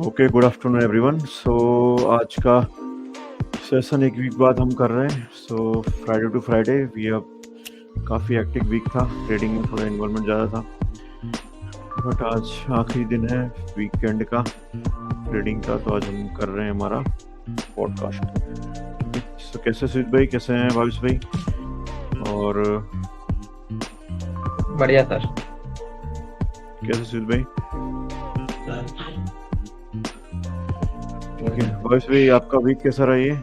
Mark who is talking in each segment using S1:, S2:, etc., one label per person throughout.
S1: Okay, good afternoon everyone. So आज का session एक वीक बाद हम कर रहे हैं। So Friday to Friday we have काफ़ी एक्टिव वीक था, ट्रेडिंग में थोड़ा इन्वॉल्वमेंट ज़्यादा था, बट आज आखिरी दिन है वीकेंड का ट्रेडिंग का, तो आज हम कर रहे हैं हमारा पॉडकास्ट। सो कैसे सुजीत भाई, कैसे हैं भाविश भाई? और
S2: बढ़िया सर।
S1: कैसे सुजीत भाई? ठीक है भाविश भाई, आपका वीक कैसा रहा ये?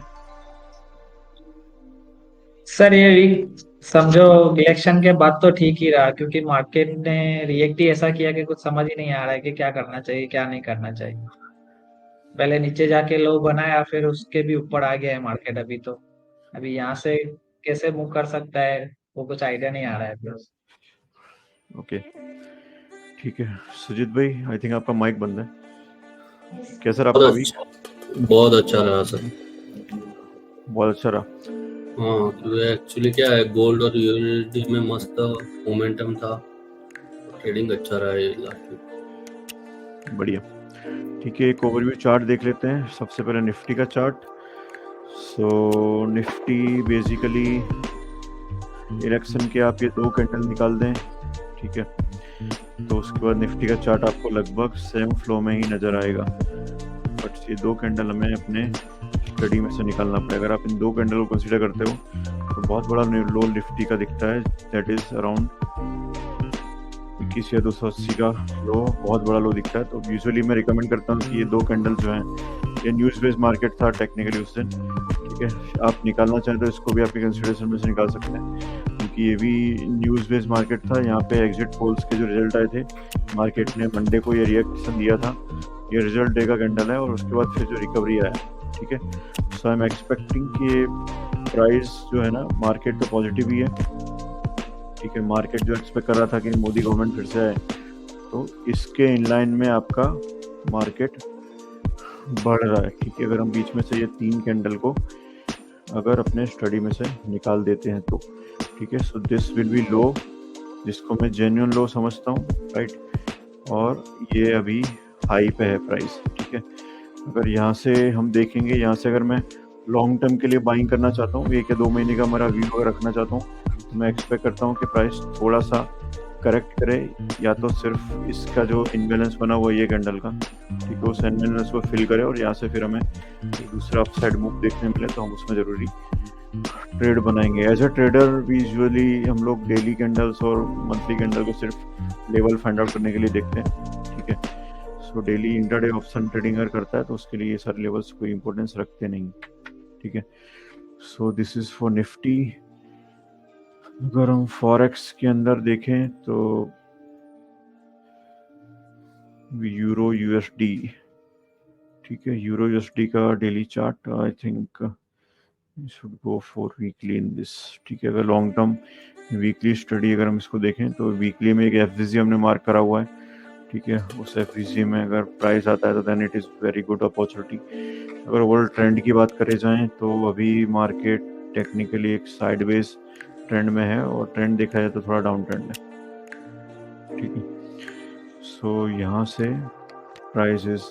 S2: सर ये वीक समझो इलेक्शन के बाद तो ठीक ही रहा, क्योंकि मार्केट ने रिएक्ट ही ऐसा किया कि कुछ समझ ही नहीं आ रहा है कि क्या करना चाहिए क्या नहीं करना चाहिए। पहले नीचे जाके लो बनाया, फिर उसके भी ऊपर आ गया है मार्केट। अभी यहाँ से कैसे मूव कर सकता है वो कुछ आइडिया नहीं आ रहा है बस।
S1: ओके, ठीक है सुजीत भाई, आई थिंक आपका माइक बंद है। कैसा रहा आपका वीक?
S3: बहुत अच्छा रहा सर।
S1: बहुत अच्छा रहा।
S3: हाँ, क्योंकि एक्चुअली क्या है, गोल्ड और यूएसडी में मस्त मोमेंटम था, ट्रेडिंग अच्छा रहा है लास्ट वीक।
S1: बढ़िया, ठीक है। एक ओवरव्यू चार्ट देख लेते हैं। सबसे पहले निफ्टी का चार्ट। सो निफ्टी बेसिकली इलेक्शन के आप ये 2 कैंडल निकाल दें, ठीक है, तो उसके बाद निफ्टी का चार्ट आपको लगभग सेम फ्लो में ही नज़र आएगा। बट ये 2 कैंडल हमें अपने स्टडी में से निकालना पड़ेगा। अगर आप इन 2 कैंडल को कंसीडर करते हो तो बहुत बड़ा लो निफ्टी का दिखता है, दैट इज़ अराउंड 21 या 280 का लो, बहुत बड़ा लो दिखता है। तो यूजुअली मैं रिकमेंड करता हूँ कि ये 2 कैंडल जो हैं, ये न्यूज़ बेस्ड मार्केट था टेक्निकली उस दिन, ठीक है, आप निकालना चाहें तो इसको भी आपके कंसिडरेशन में से निकाल सकते हैं, क्योंकि ये भी न्यूज़ बेस्ड मार्केट था। यहाँ पे एग्जिट पोल्स के जो रिजल्ट आए थे, मार्केट ने मंडे को ये रिएक्शन दिया था, ये रिजल्ट डे का कैंडल है, और उसके बाद फिर जो रिकवरी आया, ठीक है। सो आई एम एक्सपेक्टिंग कि प्राइस जो है ना, मार्केट तो पॉजिटिव ही है, ठीक है। मार्केट जो एक्सपेक्ट कर रहा था कि मोदी गवर्नमेंट फिर से आए, तो इसके इनलाइन में आपका मार्केट बढ़ रहा है, ठीक है। अगर हम बीच में से ये 3 कैंडल को अगर अपने स्टडी में से निकाल देते हैं तो, ठीक है। सो दिस विल बी लो, जिसको मैं जेन्युइन लो समझता हूँ, राइट, और ये अभी हाई पे है प्राइस, ठीक है। अगर यहाँ से हम देखेंगे, यहाँ से अगर मैं लॉन्ग टर्म के लिए बाइंग करना चाहता हूँ, 1 या 2 महीने का मेरा व्यू अगर रखना चाहता हूँ, तो मैं एक्सपेक्ट करता हूँ कि प्राइस थोड़ा सा करेक्ट करे, या तो सिर्फ इसका जो इनबैलेंस बना हुआ ये कैंडल का, ठीक है, उस इनबैलेंस को फिल करे, और यहाँ से फिर हमें दूसरा अपसाइड मूव देखने मिले तो हम उसमें ज़रूरी ट्रेड बनाएंगे। एज अ ट्रेडर यूजुअली हम लोग डेली कैंडल्स और मंथली कैंडल को सिर्फ लेवल फाइंड आउट करने के लिए देखते हैं, ठीक है। So daily intraday option trading अगर करता है तो उसके लिए ये सारे लेवल्स कोई इंपॉर्टेंस रखते नहीं, ठीक है। So this is for Nifty. अगर हम फॉरेक्स के अंदर देखें तो यूरो यूएसडी, ठीक है, यूरो यूएसडी का daily chart I think should go for weekly in this, ठीक है। अगर लॉन्ग टर्म वीकली स्टडी अगर हम इसको देखें तो वीकली में एक एफवीसी हमने मार्क करा हुआ है, ठीक है। उस एफवीसी में अगर प्राइस आता है तो then it is very good opportunity. अगर ओवरऑल ट्रेंड की बात करे जाएं तो अभी मार्केट टेक्निकली एक साइडवेज ट्रेंड में है, और ट्रेंड देखा जाए तो थोड़ा डाउन ट्रेंड है, ठीक है। सो यहाँ से price is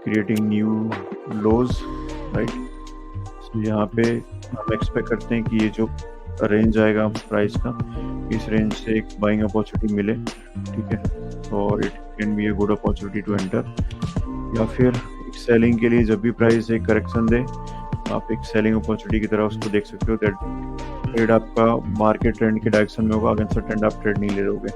S1: creating new lows, right. So यहाँ पे हम एक्सपेक्ट करते हैं कि ये जो रेंज आएगा प्राइस का, इस रेंज से एक बाइंग अपॉर्चुनिटी मिले, ठीक है, और it can be a good opportunity to enter. या फिर एक सेलिंग के लिए जब भी प्राइस एक करेक्शन दे, आप एक सेलिंग अपॉर्चुनिटी की तरह उसको देख सकते हो। दैट ट्रेड आपका मार्केट ट्रेंड के डायरेक्शन में होगा, अगेंस्ट ट्रेंड आप ट्रेड नहीं ले रहोगे,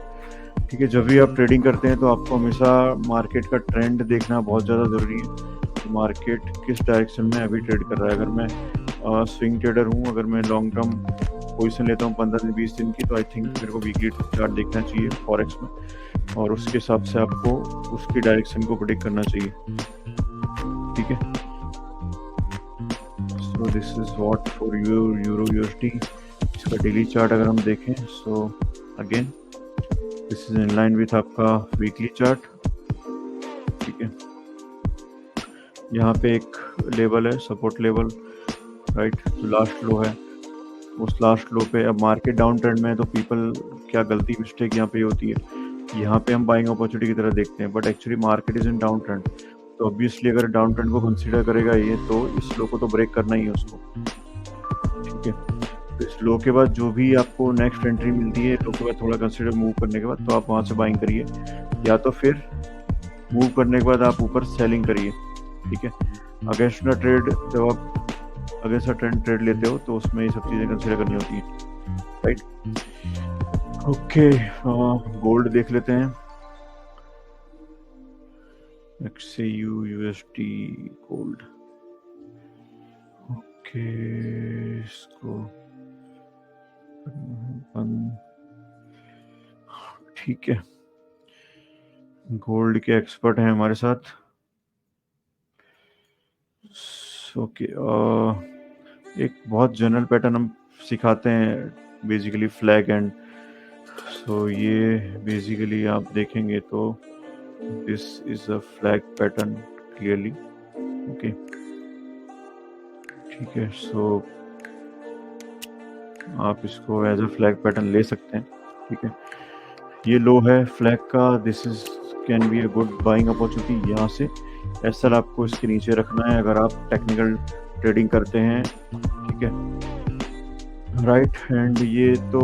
S1: ठीक है। जब भी आप ट्रेडिंग करते हैं तो आपको हमेशा मार्केट का ट्रेंड देखना बहुत ज़्यादा ज़रूरी है, मार्केट किस डायरेक्शन में अभी ट्रेड कर रहा है। अगर मैं स्विंग ट्रेडर हूँ, अगर मैं लॉन्ग टर्म पोजीशन लेता हूँ 15 दिन 20 दिन की, तो आई थिंक मेरे को वीकली चार्ट देखना चाहिए फॉरेक्स में, और उसके हिसाब से आपको उसकी डायरेक्शन को प्रेडिक्ट करना चाहिए, ठीक है। सो this is what for euro USD. इसका डेली चार्ट अगर हम देखें, so again this is in line with आपका वीकली चार्ट, ठीक है। यहाँ पे एक लेवल है, सपोर्ट लेवल, राइट, जो लास्ट लो है, उस लास्ट लो पे अब मार्केट डाउन ट्रेंड में है, तो पीपल क्या गलती मिस्टेक यहाँ पे होती है, यहाँ पे हम बाइंग अपॉर्चुनिटी की तरह देखते हैं, but actually market is in down trend. तो ऑब्वियसली अगर डाउन ट्रेंड को कंसीडर करेगा ये, तो इस लो को तो ब्रेक करना ही है उसको, ठीक है। तो इस लो के बाद जो भी आपको नेक्स्ट एंट्री मिलती है लो के बाद थोड़ा कंसीडर मूव करने के बाद, तो आप वहाँ से बाइंग करिए, या तो फिर मूव करने के बाद आप ऊपर सेलिंग करिए, ठीक है। अगेंस्ट द ट्रेड, जब आप अगेंस्ट द ट्रेंड ट्रेड लेते हो तो उसमें ये सब चीज़ें कंसीडर करनी होती हैं, राइट। ओके, गोल्ड देख लेते हैं। XAU USD गोल्ड, ओके, इसको ठीक है। गोल्ड के एक्सपर्ट हैं हमारे साथ। ओके, एक बहुत जनरल पैटर्न हम सिखाते हैं बेसिकली, फ्लैग एंड। सो ये बेसिकली आप देखेंगे तो this is a flag pattern clearly, okay, ठीक है। सो आप इसको एज अ फ्लैग पैटर्न ले सकते हैं, ठीक है। ये लो है फ्लैग का, this is can be a good buying opportunity. यहाँ से एसएल आपको इसके नीचे रखना है अगर आप टेक्निकल ट्रेडिंग करते हैं, ठीक है, राइट। एंड ये तो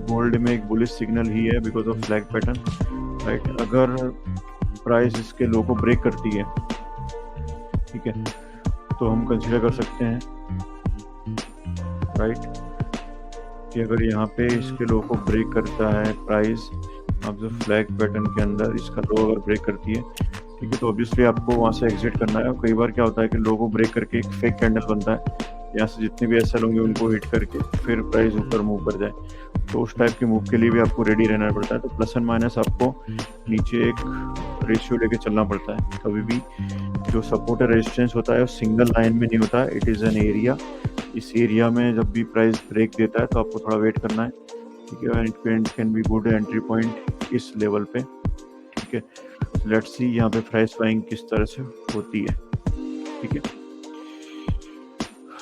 S1: गोल्ड में एक बुलिश सिग्नल ही है because of flag pattern, right. अगर प्राइस इसके लो को ब्रेक करती है, ठीक है, तो हम कंसीडर कर सकते हैं, राइट, कि अगर यहाँ पे इसके लो को ब्रेक करता है प्राइस, आप जो फ्लैग पैटर्न के अंदर इसका लो अगर ब्रेक करती है, ठीक है, तो ऑब्वियसली आपको वहाँ से एग्जिट करना है। और कई बार क्या होता है कि लो को ब्रेक करके एक फेक कैंडल बनता है, यहाँ से जितने भी एसएल होंगे उनको हिट करके फिर प्राइस ऊपर मूव कर जाए, तो उस टाइप के मूव के लिए भी आपको रेडी रहना पड़ता है। तो प्लस एंड माइनस आपको नीचे एक रेशियो लेके चलना पड़ता है। कभी भी जो सपोर्ट और रेजिस्टेंस होता है वो सिंगल लाइन में नहीं होता है, इट इज़ एन एरिया। इस एरिया में जब भी प्राइस ब्रेक देता है तो आपको थोड़ा वेट करना है, ठीक है। It can be good entry point इस लेवल पे, ठीक है। लेट्स सी यहाँ पे प्राइस बाइंग किस तरह से होती है, ठीक है।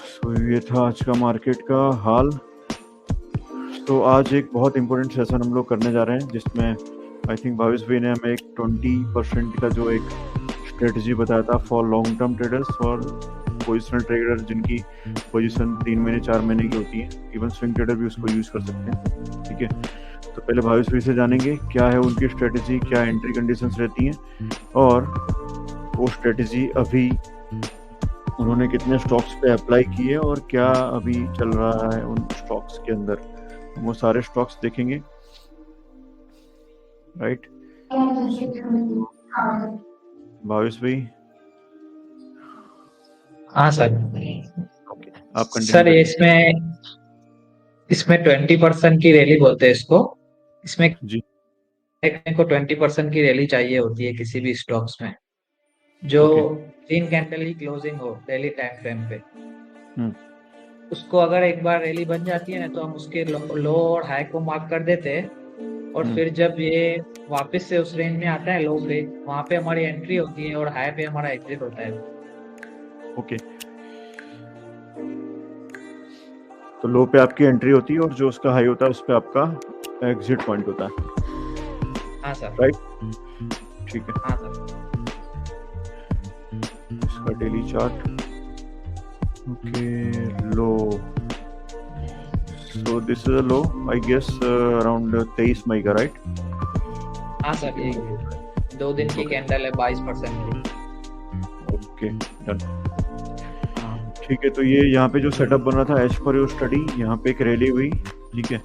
S1: सो ये था आज का मार्केट का हाल। तो आज एक बहुत इंपॉर्टेंट सेशन हम लोग करने जा रहे हैं जिसमें आई थिंक भावेश भाई ने हमें एक 20% का जो एक स्ट्रेटजी बताया था फॉर लॉन्ग टर्म ट्रेडर्स और पोजिशनल ट्रेडर जिनकी पोजीशन 3 महीने 4 महीने की होती है। इवन स्विंग ट्रेडर भी उसको यूज़ कर सकते हैं, ठीक है। तो पहले भावेश भाई से जानेंगे क्या है उनकी स्ट्रेटजी, क्या एंट्री कंडीशंस रहती हैं और वो स्ट्रेटजी अभी उन्होंने कितने स्टॉक्स पे अप्लाई किए और क्या अभी चल रहा है उन स्टॉक्स के अंदर। वो सारे स्टॉक्स देखेंगे, राइट। भावेश भाई,
S2: हाँ सर।
S1: ओके, आप कंटिन्यू
S2: सर
S1: करिए।
S2: इसमें 20% की रैली बोलते हैं इसको। इसमें
S1: जी,
S2: देखने को 20% की रैली चाहिए होती है किसी भी स्टॉक्स में, जो ग्रीन कैंडल की क्लोजिंग हो डेली टाइम फ्रेम पे। उसको अगर एक बार रैली बन जाती है ना तो हम उसके लो और हाई को मार्क कर देते हैं और फिर जब ये वापस से उस रेंज में आता है लो पे, वहां पे हमारी एंट्री होती है और हाई पे हमारा एग्जिट होता है।
S1: ओके। तो लो पे आपकी एंट्री होती है और जो उसका हाई होता है उस पे आपका एग्जिट पॉइंट होता है।
S2: हाँ सर,
S1: राइट, ठीक है।
S2: हाँ सर।
S1: इसका daily chart, okay, low, so this is a low I guess around 23 May का, राइट।
S2: हाँ सर, ये 2 दिन की कैंडल है 22% की।
S1: ओके, डन, ठीक है। तो ये यहाँ पे जो सेटअप बना था एज पर योर स्टडी, यहाँ पे एक रैली हुई, ठीक है।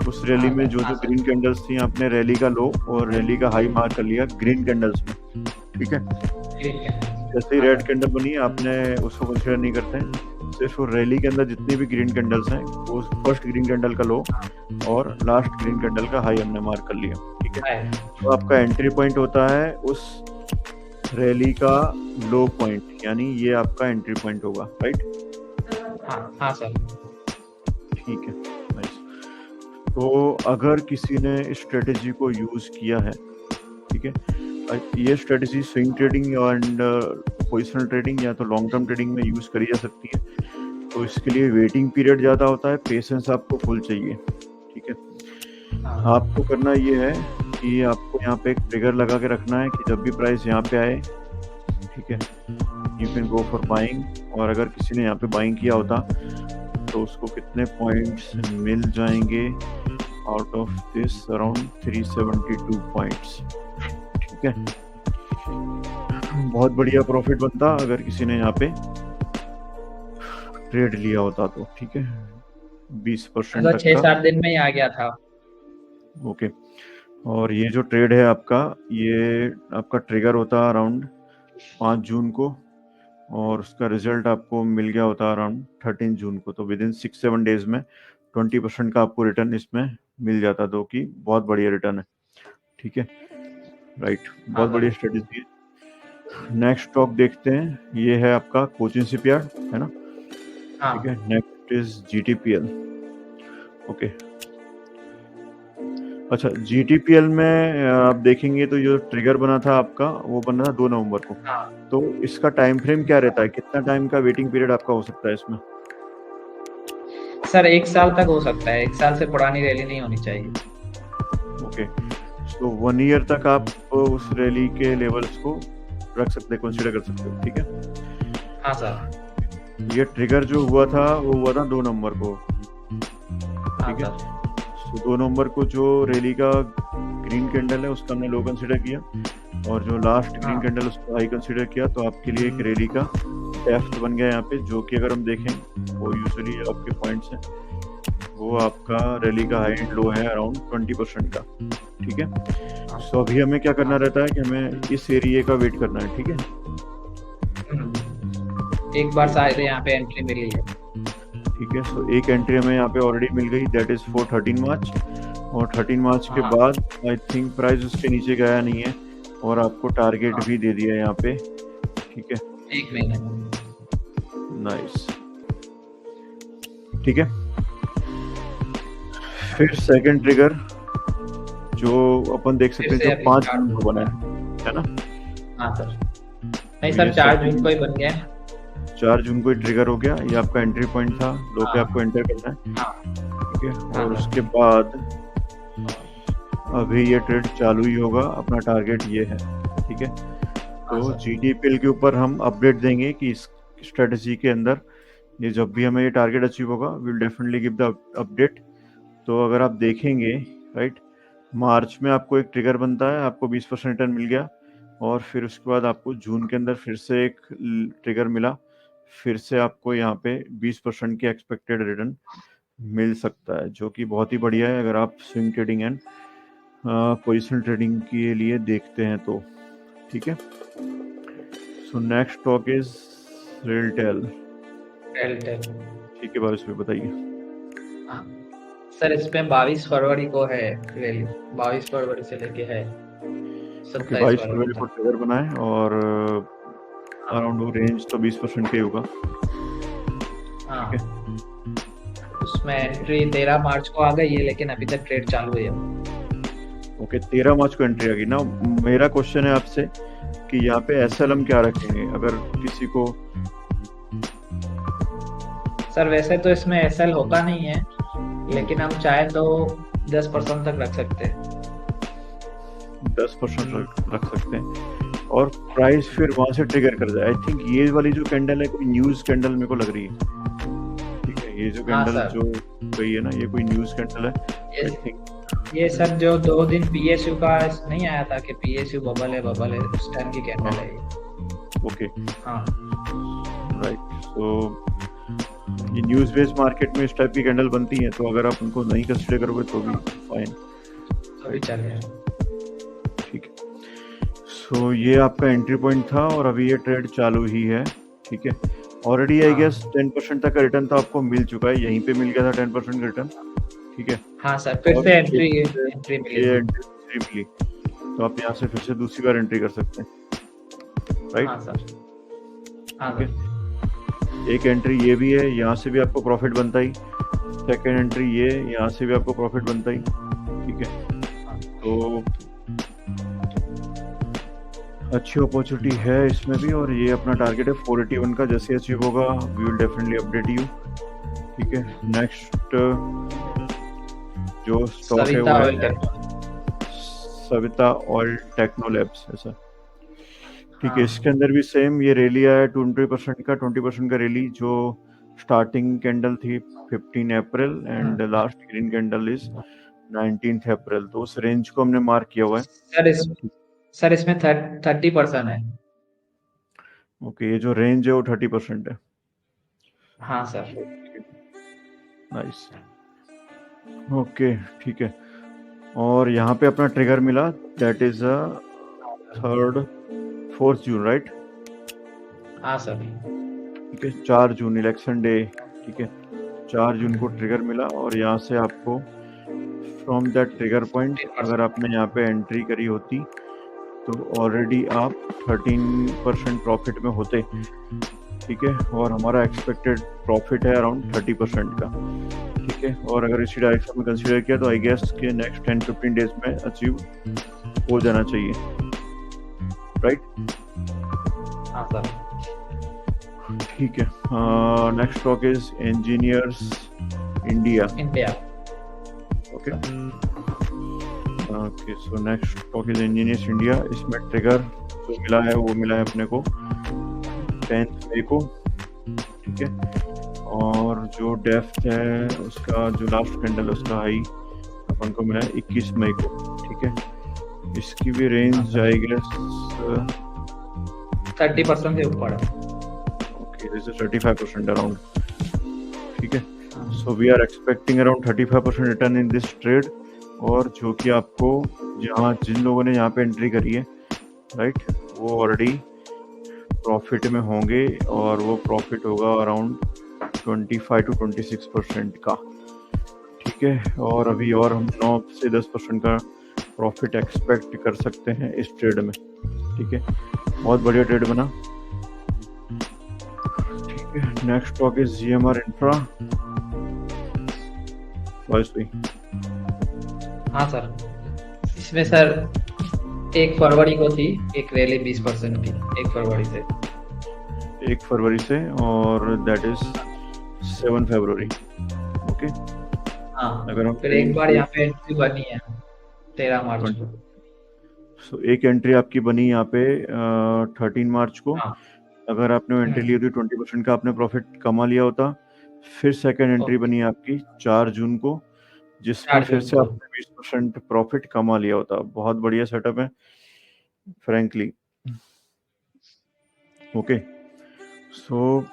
S1: उस रैली में जो ग्रीन कैंडल्स थी आपने रैली का लो और रैली का हाई मार्क कर लिया ग्रीन कैंडल्स में, ठीक है। जैसे ही रेड कैंडल बनी आपने उसको कंसीडर नहीं करते हैं, सिर्फ रैली के अंदर जितनी भी ग्रीन कैंडल्स हैं वो फर्स्ट ग्रीन कैंडल का लो और लास्ट ग्रीन कैंडल का हाई हमने मार्क कर लिया, ठीक है। तो आपका एंट्री पॉइंट होता है उस रैली का लो पॉइंट, यानी ये आपका एंट्री पॉइंट होगा, राइट।
S2: हाँ सर,
S1: ठीक है, नाइस। तो अगर किसी ने इस स्ट्रेटेजी को यूज किया है, ठीक है, ये strategy swing trading and positional trading या तो लॉन्ग टर्म ट्रेडिंग में यूज करी जा सकती है। तो इसके लिए वेटिंग पीरियड ज़्यादा होता है, पेशेंस आपको फुल चाहिए, ठीक है। आपको करना ये है कि आपको यहाँ पे एक ट्रिगर लगा के रखना है कि जब भी प्राइस यहाँ पे आए, ठीक है, you can go for buying. और अगर किसी ने यहाँ पे बाइंग किया होता तो उसको कितने पॉइंट्स मिल जाएंगे? Out of this around 372 points. ठीक है, बहुत बढ़िया प्रॉफिट बनता अगर किसी ने यहाँ पे ट्रेड लिया होता तो। ठीक है, 20%
S2: अगर
S1: तक
S2: 6-7 दिन में ही आ गया था।
S1: ओके। और ये जो ट्रेड है आपका, ये आपका ट्रिगर होता अराउंड 5 जून को, और उसका रिजल्ट आपको मिल गया होता अराउंड 13 जून को। तो विद इन 6-7 डेज में 20% का आपको रिटर्न इसमें मिल जाता, तो कि बहुत बढ़िया रिटर्न है। ठीक है, राइट, बहुत बढ़िया स्ट्रेटेजी है। नेक्स्ट स्टॉक देखते हैं, ये है आपका कोचिन शिपयार्ड, है ना? ठीक है, नेक्स्ट इज GTPL। ओके, अच्छा, GTPL में आप देखेंगे तो जो ट्रिगर बना था आपका, वो बना था 2 नवंबर को। तो इसका टाइम फ्रेम क्या रहता है? कितना टाइम का वेटिंग पीरियड आपका हो सकता है इसमें?
S2: सर 1 साल तक हो सकता है, 1 साल से पुरानी रैली नहीं होनी चाहिए।
S1: ओके, तो 1 ईयर तक आप उस रैली के लेवल्स को रख सकते हैं, कंसीडर कर सकते हो। ठीक है,
S2: हाँ सर।
S1: ये ट्रिगर जो हुआ था वो हुआ था 2 नवंबर को। ठीक है, तो 2 नवंबर को जो रैली का ग्रीन कैंडल है उसका हमने लो कंसीडर किया, और जो लास्ट ग्रीन कैंडल उसको हाई कंसीडर किया। तो आपके लिए एक रैली का डेप्थ बन गया यहाँ पे, जो कि अगर हम देखें वो यूजुअली आपके पॉइंट्स हैं, वो आपका रैली का हाई एंड लो है अराउंड 20% का। ठीक है, तो अभी हमें क्या करना रहता है कि हमें इस एरिया का वेट करना है। ठीक है,
S2: एक बार शायद यहाँ पे एंट्री मिली है।
S1: ठीक है, सो एक एंट्री हमें यहाँ पे ऑलरेडी मिल गई, दैट इज फॉर 13 मार्च। और 13 मार्च के बाद आई थिंक प्राइस उसके नीचे गया नहीं है, और आपको टारगेट भी दे दिया यहाँ पे। ठीक है,
S2: 1 महीने।
S1: नाइस। ठीक है, फिर सेकंड ट्रिगर जो अपन देख सकते हैं, जो 5 जून को बना है ना?
S2: हाँ सर, नहीं सर, 4 जून को ही बन गया।
S1: 4 जून को ही ट्रिगर हो गया। ये आपका एंट्री पॉइंट था, लो पे आपको एंटर करना है। ठीक है, और उसके बाद अभी ये ट्रेड चालू ही होगा, अपना टारगेट ये है। ठीक है, तो GTPL के ऊपर हम अपडेट देंगे कि इस स्ट्रेटजी के अंदर ये जब भी हमें ये टारगेट अचीव होगा, will definitely give the update. तो अगर आप देखेंगे, राइट, मार्च में आपको एक ट्रिगर बनता है, आपको 20% रिटर्न मिल गया, और फिर उसके बाद आपको जून के अंदर फिर से एक ट्रिगर मिला, फिर से आपको यहाँ पे 20% की एक्सपेक्टेड रिटर्न मिल सकता है, जो कि बहुत ही बढ़िया है अगर आप swing trading and position trading के लिए देखते हैं तो। ठीक है, so next stock is RailTel. ठीक है, 22 पे बताइए।
S2: सर इसमें 22 फरवरी को है रैली, 22 फरवरी से लेके है
S1: 22 फरवरी को ट्रिगर बना है, और अराउंड वो रेंज तो 20% का ही होगा।
S2: हाँ, उसमें एंट्री 13 मार्च को आ गई है, लेकिन अभी तक ट्रेड चालू है।
S1: ओके, 13 मार्च को एंट्री आ गई ना। मेरा क्वेश्चन है आपसे कि यहाँ पे SLM क्या रखेंगे अगर किसी को?
S2: सर वैसे तो इसमें SL होता नहीं है, लेकिन हम चाहे तो 10% तक रख सकते हैं।
S1: 10% रख सकते हैं, और प्राइस फिर वहां से ट्रिगर कर जाए। आई थिंक ये वाली जो कैंडल है कोई न्यूज कैंडल मेरे को लग रही है। ठीक है, ये जो कैंडल जो गई है ना, ये कोई न्यूज कैंडल है आई थिंक।
S2: ये सर जो 2 दिन PSU का नहीं आया था कि PSU बबल है उस टाइम की कैंडल है ये।
S1: ओके,
S2: हाँ,
S1: राइट। सो ये न्यूज बेस्ड मार्केट में इस टाइप की कैंडल बनती है, तो अगर आप उनको नहीं कंसीडर करोगे तो भी फाइन,
S2: तो भी चलेगा।
S1: ठीक है, सो ये आपका एंट्री पॉइंट था, और अभी ये ट्रेड चालू ही है। ठीक है, ऑलरेडी आई गेस 10% तक का रिटर्न तो आपको मिल चुका है, यहीं पे मिल गया था 10% का रिटर्न। ठीक है,
S2: हाँ सर, फिर से एंट्री मिली।
S1: ये एंट्री मिली, तो आप यहाँ से फिर से दूसरी बार एंट्री कर सकते हैं, राइट?
S2: हाँ सर, हाँ
S1: ठीक है, एक एंट्री ये भी है, यहाँ से भी आपको प्रॉफिट बनता ही। सेकेंड एंट्री ये, यहाँ से भी आपको प्रॉफिट बनता ही। ठीक है, तो अच्छी अपॉर्चुनिटी है इसमें भी, और ये अपना टारगेट है 481 का। जैसे अचीव होगा we will definitely update you. ठीक है, नेक्स्ट जो स्टॉक है वो है सविता ऑयल टेक्नोलैब्स, ऐसा। ठीक है।
S2: हाँ
S1: इसके अंदर भी सेम ये रैली आया 20% का रैली, जो स्टार्टिंग कैंडल थी 15 April and last green candle is 19 April. तो उस रेंज को हमने मार्क किया हुआ है।
S2: सर इसमें 30% है।
S1: ओके, ये जो रेंज है वो 30% है।
S2: हाँ सर।
S1: नाइस, ओके ठीक है। और यहाँ पे अपना ट्रिगर मिला, दैट इज 4 जून, राइट?
S2: हाँ सर।
S1: ठीक है, 4 जून इलेक्शन डे। ठीक है, 4 जून को ट्रिगर मिला और यहाँ से आपको फ्रॉम दैट ट्रिगर पॉइंट अगर आपने यहाँ पे एंट्री करी होती तो ऑलरेडी आप 13% प्रॉफिट में होते। ठीक है, और हमारा एक्सपेक्टेड प्रॉफिट है अराउंड 30% का। ठीक है, और अगर इसी डायरेक्शन में कंसीडर किया तो आई गेस के नेक्स्ट 10-15 डेज में अचीव हो जाना चाहिए, राइट?
S2: हाँ सर।
S1: ठीक है, next stock is engineers India. Okay okay, so next stock is engineers India. इसमें ट्रिगर जो मिला है वो मिला है अपने को 10 मई को। ठीक है, और जो डेप्थ है उसका जो लास्ट कैंडल उसका हाई अपन को मिला है 21 मई को। ठीक है, इसकी भी रेंज आई गेस
S2: 30% से ऊपर है।
S1: Okay, this is 35% around. ठीक है, so we are expecting around 35% return in this trade. और जो कि आपको जिन लोगों ने यहाँ पे एंट्री करी है, राइट, वो ऑलरेडी प्रॉफिट में होंगे और वो प्रॉफिट होगा अराउंड 25-26% का। ठीक है, और अभी और हम 9 से 10% का प्रॉफिट एक्सपेक्ट कर सकते हैं इस ट्रेड में। ठीक है, बहुत बढ़िया ट्रेड बना। ठीक है, next stock is GMR infra. बस भाई।
S2: हाँ सर, इसमें सर 1 फरवरी को थी एक रैली 20% की, 1 फरवरी से।
S1: 1 फरवरी से, और दैट इज 7 फरवरी। ओके,
S2: हाँ,
S1: अगर हम
S2: फिर एक बार यहाँ पे एंट्री बनी है 13 मार्च को।
S1: सो एक एंट्री आपकी बनी यहाँ पे 13 मार्च को।
S2: हाँ।
S1: अगर आपने एंट्री ली होती 20% का आपने प्रॉफिट कमा लिया होता। फिर सेकंड एंट्री बनी आपकी 4 जून को, जिसमें
S2: 4
S1: फिर
S2: जून
S1: से
S2: को।
S1: आपने 20% प्रॉफिट कमा लिया होता। बहुत बढ़िया सेटअप है फ्रैंकली। ओके, सो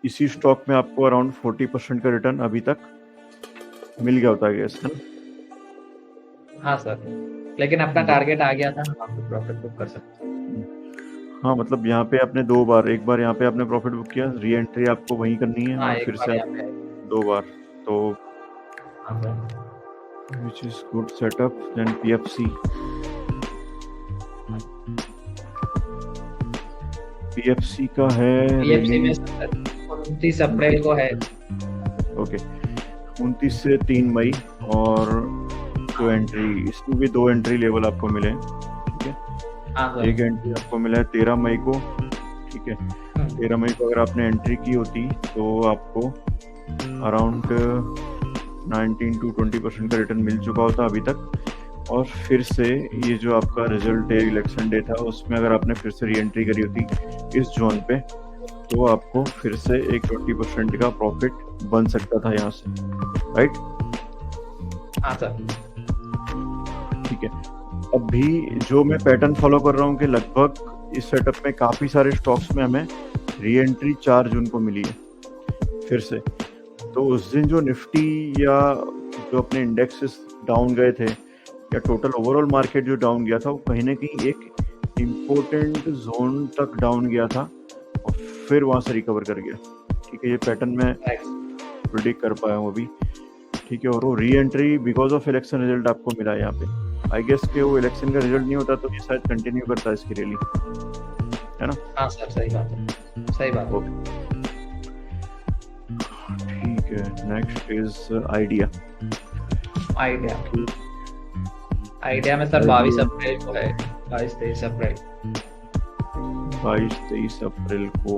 S1: इसी स्टॉक में आपको अराउंड 40% का रिटर्न अभी तक मिल गया होता है, गैस है ना?
S2: हाँ सर, लेकिन अपना टारगेट आ गया था ना, आप प्रॉफिट बुक कर सकते हैं।
S1: हाँ, मतलब यहाँ पे आपने 2 बार, एक बार यहाँ पे आपने प्रॉफिट बुक किया, री एंट्री आपको वहीं करनी है,
S2: हाँ,
S1: और
S2: एक
S1: फिर
S2: बार
S1: से
S2: यहाँ पे।
S1: 2 बार, तो
S2: हाँ sir.
S1: which is good setup. Then PFC का है
S2: PFC में 29 अप्रैल को है।
S1: ओके, 29 से 3 मई, और जो एंट्री, इसमें भी 2 एंट्री लेवल आपको मिले। ठीक है,
S2: हाँ सर।
S1: एक एंट्री आपको मिला है 13 मई को। ठीक है, 13 मई को अगर आपने एंट्री की होती तो आपको अराउंड 19-20% का रिटर्न मिल चुका होता अभी तक। और फिर से ये जो आपका रिजल्ट है इलेक्शन डे था, उसमें अगर आपने फिर से री एंट्री करी होती इस जोन पे तो आपको फिर से एक 20% का प्रॉफिट बन सकता था यहाँ से, राइट?
S2: हाँ सर।
S1: ठीक है, अभी जो मैं पैटर्न फॉलो कर रहा हूँ कि लगभग इस सेटअप में काफ़ी सारे स्टॉक्स में हमें री एंट्री 4 जून को मिली है फिर से। तो उस दिन जो निफ्टी या जो अपने इंडेक्सेस डाउन गए थे, या टोटल ओवरऑल मार्केट जो डाउन गया था, वो कहीं ना कहीं एक इम्पोर्टेंट जोन तक डाउन गया था और फिर वहाँ से रिकवर कर गया। ठीक है, ये पैटर्न मैं प्रिडिक्ट कर पाया हूँ अभी। ठीक है, और वो re entry because of election result आपको मिला है यहाँ पे। आई गेस के वो इलेक्शन का रिजल्ट नहीं होता तो ये शायद कंटिन्यू करता है इसकी रैली, है ना?
S2: हाँ सर, सही बात है, सही बात है।
S1: ठीक है, नेक्स्ट इज आइडिया।
S2: आइडिया में सर 22 अप्रैल को है, 22-23 अप्रैल
S1: 22-23 अप्रैल को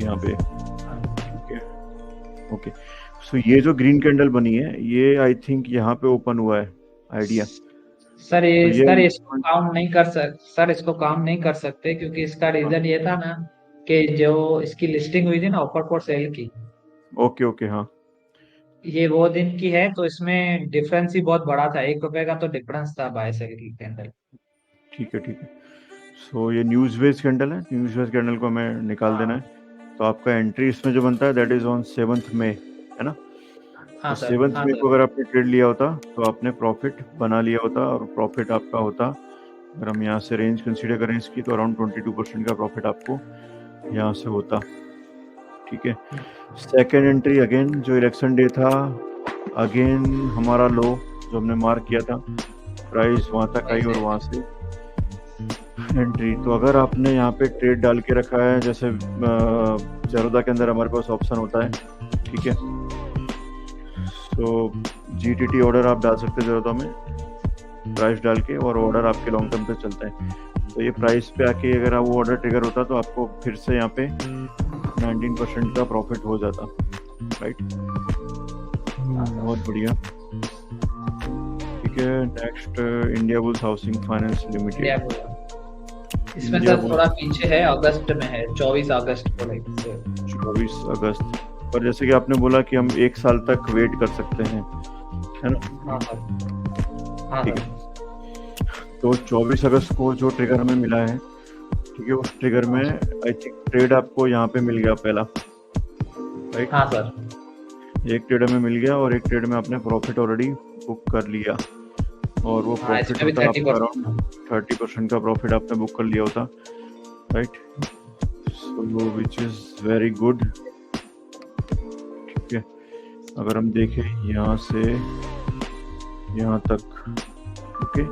S1: यहाँ पे। ठीक है, ओके, सो ये जो ग्रीन कैंडल बनी है ये आई थिंक यहाँ पे ओपन हुआ है आइडिया।
S2: सर
S1: तो
S2: ये
S1: ये
S2: सर इसको काउंट नहीं कर सर इसको काउंट नहीं कर सकते, क्योंकि इसका रीजन ये था ना कि जो इसकी लिस्टिंग हुई थी ना ओपर फॉर सेल की,
S1: ओके ओके हाँ
S2: ये वो दिन की है, तो इसमें डिफरेंस ही बहुत बड़ा था, 1 रुपए का तो डिफरेंस था बाय सेल की कैंडल।
S1: ठीक है। सो ये न्यूज़ बेस कैंडल है, न्यूज़ बेस कैंडल को हमें निकाल देना है। तो आपका एंट्री इसमें जो बनता है दैट इज ऑन 7th मई, है ना?
S2: हाँ
S1: तो
S2: सर,
S1: 7th
S2: हाँ
S1: मई को
S2: सर।
S1: अगर आपने ट्रेड लिया होता तो आपने प्रॉफिट बना लिया होता, और प्रॉफिट आपका होता, अगर हम यहाँ से रेंज कंसीडर करें इसकी, तो अराउंड 22% का प्रॉफिट आपको यहाँ से होता। ठीक है। सेकेंड एंट्री अगेन जो इलेक्शन डे था, अगेन हमारा लो जो हमने मार्क किया था, प्राइस वहाँ तक आई और वहाँ से एंट्री। तो अगर आपने यहाँ पे ट्रेड डाल के रखा है, जैसे ज़ेरोधा के अंदर हमारे पास ऑप्शन होता है, ठीक है, तो जीटीटी ऑर्डर आप डाल सकते हैं ज़ेरोधा में, प्राइस डाल के, और ऑर्डर आपके लॉन्ग टर्म पे चलता है। तो ये प्राइस पे आके अगर वो ऑर्डर ट्रिगर होता तो आपको फिर से यहाँ पे 19% का प्रॉफिट हो जाता, राइट? बहुत बढ़िया। ठीक है, next India bulls housing finance limited.
S2: इसमें
S1: इंडिया
S2: सर थोड़ा पीछे है, अगस्त में है, 24 अगस्त को लाइक
S1: 24 अगस्त पर, जैसे कि आपने बोला कि हम 1 साल तक वेट कर सकते हैं, है ना?
S2: हाँ सर, हाँ
S1: ठीक
S2: सर।
S1: है। तो 24 अगस्त को जो ट्रिगर हमें मिला है, ठीक है, उस ट्रिगर में आई थिंक ट्रेड आपको यहाँ पे मिल गया पहला, राइट?
S2: हाँ सर।
S1: एक ट्रेड में मिल गया, और एक ट्रेड में आपने प्रॉफिट ऑलरेडी बुक कर लिया, और वो
S2: हाँ,
S1: प्रॉफिट
S2: इसमें भी
S1: होता है आपका
S2: 30%।
S1: अराउंड 30% का प्रॉफिट आपने बुक कर लिया होता, right? So which is very good. ठीक है, अगर हम देखें यहाँ से यहाँ तक, ओके,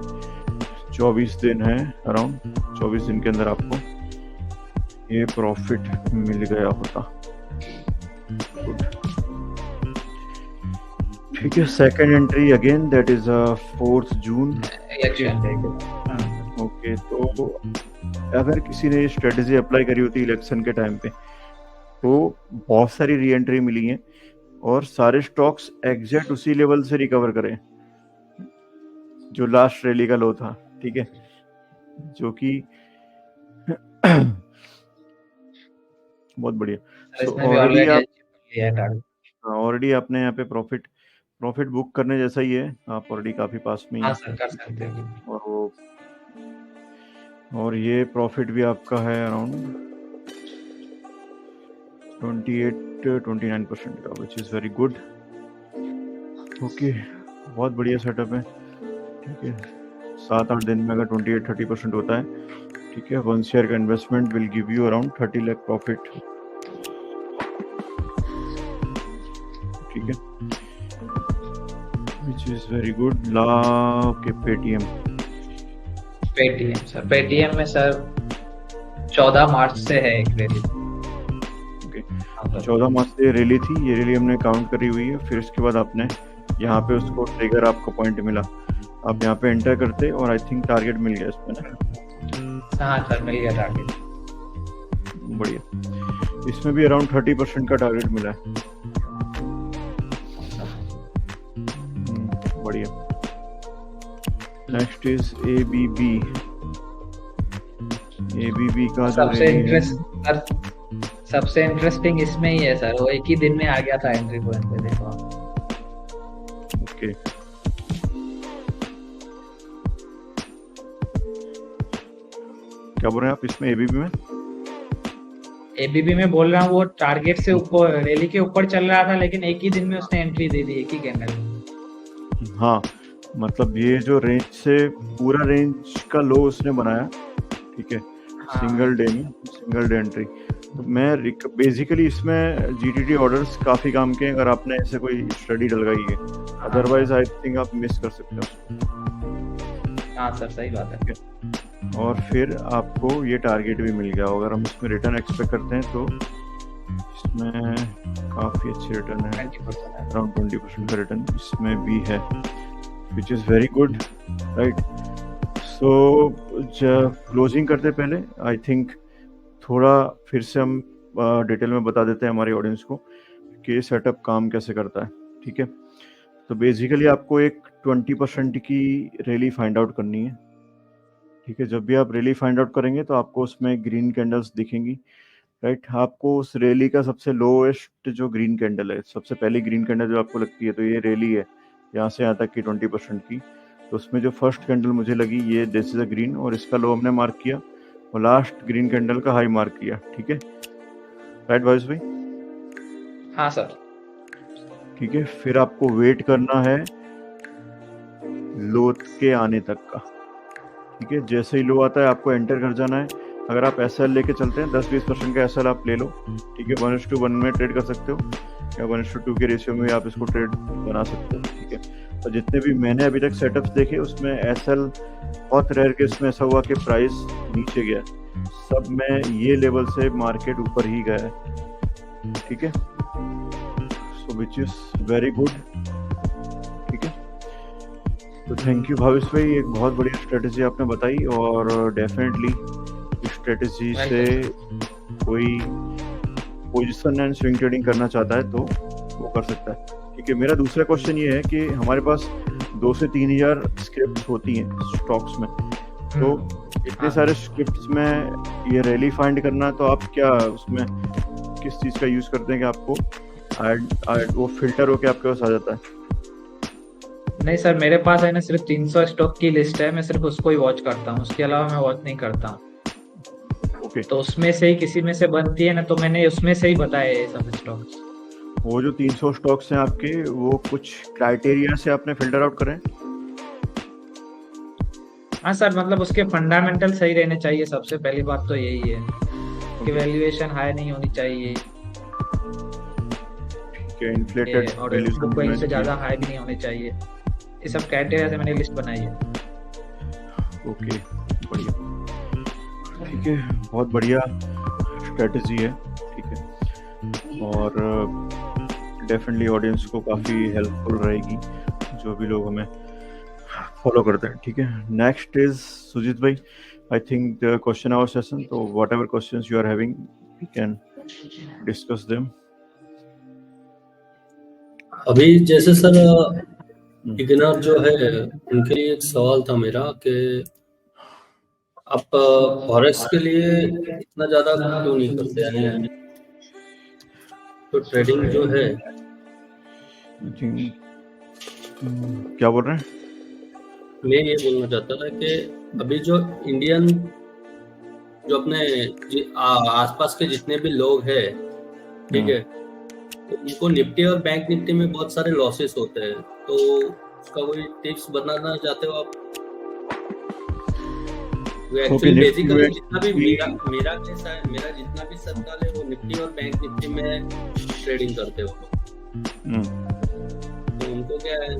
S1: 24 दिन है, अराउंड 24 दिन के अंदर आपको ये प्रॉफिट मिल गया होता। गुड। ठीक है, second entry again that is 4th June.
S2: Election day के।
S1: ओके, तो अगर किसी ने स्ट्रेटेजी अप्लाई करी होती इलेक्शन के टाइम पे, तो बहुत सारी री एंट्री मिली है, और सारे स्टॉक्स एग्जैक्ट उसी लेवल से रिकवर करें जो लास्ट रैली का लो था, ठीक है, जो कि बहुत बढ़िया। सो
S2: इसमें भी
S1: ऑलरेडी आप
S2: लिया है टारगेट।
S1: ऑलरेडी आपने यहाँ पे प्रॉफिट बुक करने जैसा ही है, आप ऑलरेडी काफी पास में ही
S2: हाँ
S1: हैं।
S2: सर, कर सकते हैं।
S1: और ये प्रॉफिट भी आपका है अराउंड 28-29% का, which is very good. Okay, बहुत बढ़िया सेटअप है। ठीक है, 7-8 दिन में अगर 28-30% होता है, ठीक है, 1 शेयर का investment will give you around 30 lakh profit. ठीक है, which is very good. Okay, Paytm
S2: sir, Paytm में सर 14 मार्च से है एक रैली।
S1: ओके, 14 मार्च से ये रैली थी, ये रैली हमने काउंट करी हुई है। फिर उसके बाद आपने यहाँ पे उसको ट्रिगर, आपको पॉइंट मिला, आप यहाँ पे एंटर करते, और आई थिंक टारगेट मिल गया इसमें ना।
S2: हाँ सर, मिल गया टारगेट।
S1: बढ़िया, इसमें भी अराउंड 30% का टारगेट मिला है। बढ़िया। Next is ABB. एबीबी का जो
S2: सबसे इंटरेस्टिंग इसमें ही है सर, वो एक ही दिन में आ गया था एंट्री पॉइंट पे, देखो।
S1: ओके, क्या बोल रहे हैं आप इसमें एबीबी में?
S2: एबीबी में बोल रहा हूँ, वो टारगेट से ऊपर, रैली के ऊपर चल रहा था, लेकिन एक ही दिन में उसने एंट्री दे दी, एक ही कैंडल।
S1: हाँ, मतलब ये जो रेंज से पूरा रेंज का लो उसने बनाया, ठीक है, सिंगल डे एंट्री। तो मैं बेसिकली इसमें जीटीटी ऑर्डर्स काफी काम के, अगर आपने ऐसे कोई स्टडी डलवाई है, अदरवाइज आई थिंक आप मिस कर सकते हो।
S2: हाँ सर, सही बात है।
S1: और फिर आपको ये टारगेट भी मिल गया। अगर हम इसमें रिटर्न एक्सपेक्ट करते हैं तो इसमें काफी अच्छी रिटर्न है, अराउंड 20% का रिटर्न इसमें भी है, which is very good, right? So closing करते पहले आई थिंक थोड़ा फिर से हम डिटेल में बता देते हैं हमारी ऑडियंस को कि ये सेटअप काम कैसे करता है। ठीक है, तो बेसिकली आपको एक 20% की रैली फाइंड आउट करनी है। ठीक है, जब भी आप रैली फाइंड आउट करेंगे तो आपको उसमें ग्रीन कैंडल्स दिखेंगी, राइट। आपको उस रैली का सबसे लोएस्ट जो ग्रीन कैंडल है, सबसे पहली ग्रीन कैंडल जो आपको लगती है, तो ये रैली है यहाँ से यहाँ तक की 20% की, तो उसमें जो फर्स्ट कैंडल मुझे लगी ये दिस इज अ ग्रीन, और इसका लो हमने मार्क किया और लास्ट ग्रीन कैंडल का हाई मार्क किया। ठीक है, राइट भावेश भाई?
S2: हाँ सर।
S1: ठीक है, फिर आपको वेट करना है लो के आने तक का। ठीक है, जैसे ही लो आता है आपको एंटर कर जाना है। अगर आप एसएल लेके चलते हैं 10-20% का एसएल आप ले लो। ठीक है, 1:1 में ट्रेड कर सकते हो या 1:2 के रेशियो में आप इसको ट्रेड बना सकते हो। ठीक है, और जितने भी मैंने अभी तक सेटअप्स देखे उसमें एसएल बहुत रेयर केस में ऐसा हुआ कि प्राइस नीचे गया, सब में ये लेवल से मार्केट ऊपर ही गया है। ठीक है, सो विच इज वेरी गुड। ठीक है, तो थैंक यू भावेश भाई, एक बहुत बढ़िया स्ट्रेटेजी आपने बताई, और डेफिनेटली इस स्ट्रेटेजी से कोई पोजीशन एंड स्विंग ट्रेडिंग करना चाहता है तो वो कर सकता है। ठीक है, मेरा दूसरा क्वेश्चन ये है कि हमारे पास 2 से 3 हज़ार स्क्रिप्ट होती हैं स्टॉक्स में, तो इतने सारे स्क्रिप्ट्स में ये रैली फाइंड करना, तो आप क्या उसमें किस चीज़ का यूज़ करते हैं कि आपको वो फिल्टर होके आपके पास आ जाता है?
S2: नहीं सर, मेरे पास है ना सिर्फ 300 स्टॉक की लिस्ट है, मैं सिर्फ उसको ही वॉच करता हूँ, उसके अलावा मैं वॉच नहीं करता हूँ।
S1: ओके,
S2: तो उसमें से ही किसी में से बनती है ना, तो मैंने उसमें से ही बताया ये सब स्टॉक्स।
S1: वो जो 300 स्टॉक्स हैं आपके, वो कुछ क्राइटेरिया से आपने फिल्टर आउट करें?
S2: हाँ सर, मतलब उसके फंडामेंटल सही रहने चाहिए, सबसे पहली बात तो यही है कि वैल्यूएशन हाई नहीं होनी चाहिए
S1: इन्फ्लेटेड
S2: और बुक वैल्यू से ज़्यादा हाई भी नहीं होनी चाहिए। ये सब क्राइटेरिया से मैंने लिस्ट बनाई है।
S1: ओके, बढ़िया। ठीक है, बहुत बढ़िया स्ट्रेटजी है। ठीक है, और डेफिनेटली ऑडियंस को काफ़ी हेल्पफुल रहेगी जो भी लोग हमें फॉलो करते हैं। ठीक है, नेक्स्ट इज सुजीत भाई, I think the question hour session, तो whatever questions you are having we can discuss them.
S3: अभी जैसे सर इग्नर जो है उनके लिए एक सवाल था मेरा कि आप फॉरेक्स के लिए इतना ज्यादा क्यों नहीं करते, यानी तो ट्रेडिंग जो है,
S1: क्या बोल रहे हैं?
S3: मैं ये बोलना चाहता था कि अभी जो इंडियन जो अपने आसपास के जितने भी लोग हैं, ठीक है, तो उनको निफ्टी और बैंक निफ्टी में बहुत सारे लॉसेस होते हैं, तो उसका कोई टिप्स बताना चाहते हो आप? एक्चुअली बेसिकली जितना भी मेरा कैसा है, मेरा जितना भी सर्कल है वो निफ्टी और बैंक निफ्टी में ट्रेडिंग करते हो, तो उनको क्या है